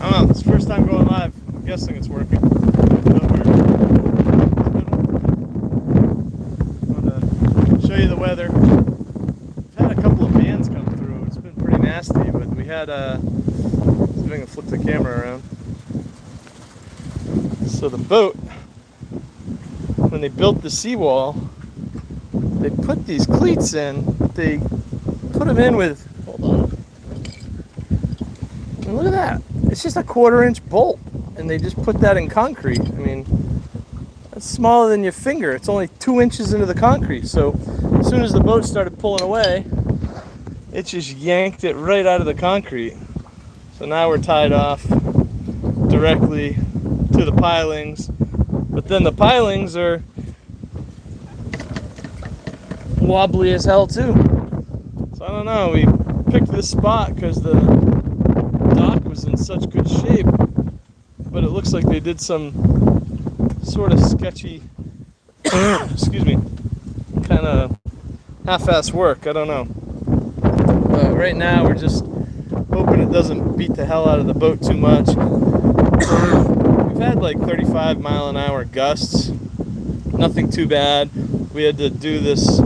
I don't know, it's the first time going live. I'm guessing it's working. I'm going to show you the weather. We've had a couple of bands come through. It's been pretty nasty, but we had see if I can flip the camera around. So the boat, when they built the seawall, they put these cleats in. They put them in with, hold on. And look at that. It's just a 1/4-inch bolt. And they just put that in concrete. I mean, that's smaller than your finger. It's only 2 inches into the concrete. So as soon as the boat started pulling away, it just yanked it right out of the concrete. So now we're tied off directly to the pilings. But then the pilings are wobbly as hell too. So I don't know, we picked this spot because the dock was in such good shape, but it looks like they did some sort of sketchy excuse me, kind of half-ass work. I don't know, but right now we're just hoping it doesn't beat the hell out of the boat too much. We've had like 35-mile-an-hour gusts, nothing too bad. We had to do this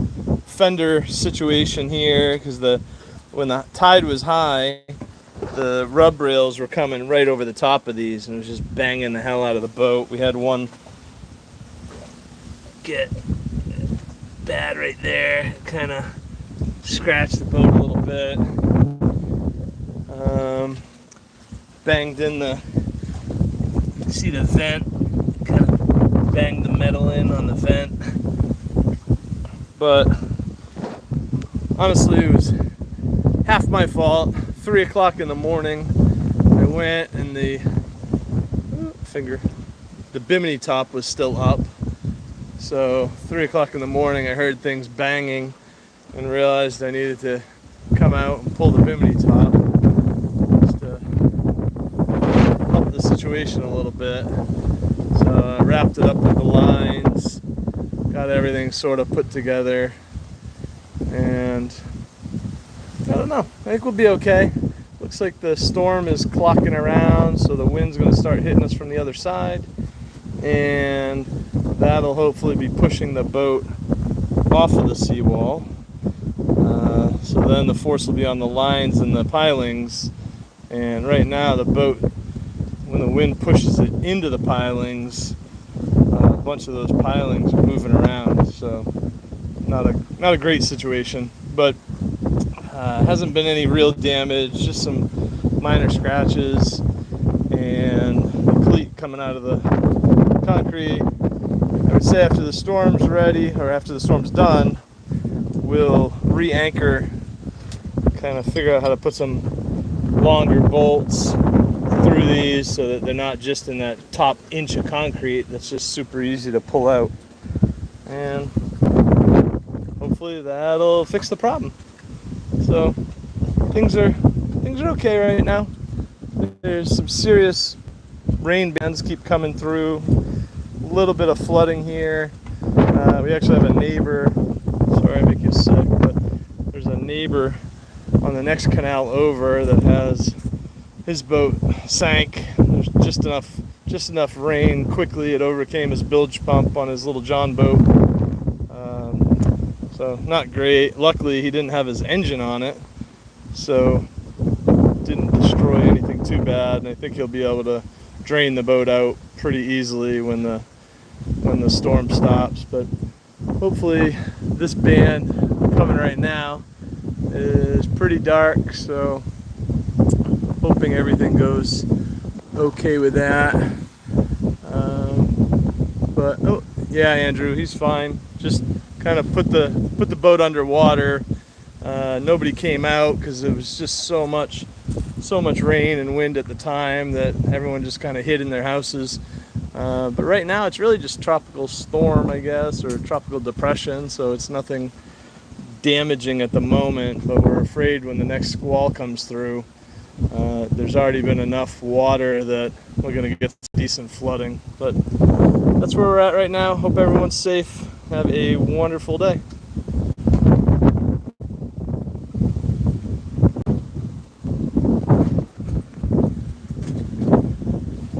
fender situation here because when the tide was high, the rub rails were coming right over the top of these and it was just banging the hell out of the boat. We had one get bad right there, kind of scratched the boat a little bit. Banged in the, see the vent, kind of banged the metal in on the vent. But honestly, it was half my fault. 3 o'clock in the morning, I went and the bimini top was still up. So 3 o'clock in the morning, I heard things banging and realized I needed to come out and pull the bimini top just to help the situation a little bit. So I wrapped it up with the lines, got everything sort of put together, and I don't know, I think we'll be okay. Looks like the storm is clocking around, so the wind's going to start hitting us from the other side, and that'll hopefully be pushing the boat off of the seawall. So then the force will be on the lines and the pilings, and right now the boat, when the wind pushes it into the pilings, a bunch of those pilings are moving around, so not a great situation, but hasn't been any real damage, just some minor scratches and the cleat coming out of the concrete. I would say after the storm's ready, or after the storm's done, we'll re-anchor, kind of figure out how to put some longer bolts through these so that they're not just in that top inch of concrete that's just super easy to pull out, and hopefully that'll fix the problem. So things are okay right now. There's some serious rain bands keep coming through, a little bit of flooding here. We actually have a neighbor, sorry I make you sick, but there's a neighbor on the next canal over that has his boat sank. There's just enough rain quickly it overcame his bilge pump on his little John boat. So not great. Luckily he didn't have his engine on it, so didn't destroy anything too bad, and I think he'll be able to drain the boat out pretty easily when the storm stops. But hopefully this band coming right now is pretty dark, so hoping everything goes okay with that. But oh yeah, Andrew, he's fine. Just kind of put the boat underwater. Nobody came out because it was just so much rain and wind at the time that everyone just kind of hid in their houses. But right now it's really just tropical storm, I guess, or tropical depression, so it's nothing damaging at the moment, but we're afraid when the next squall comes through, there's already been enough water that we're going to get decent flooding. But that's where we're at right now. Hope everyone's safe. Have a wonderful day.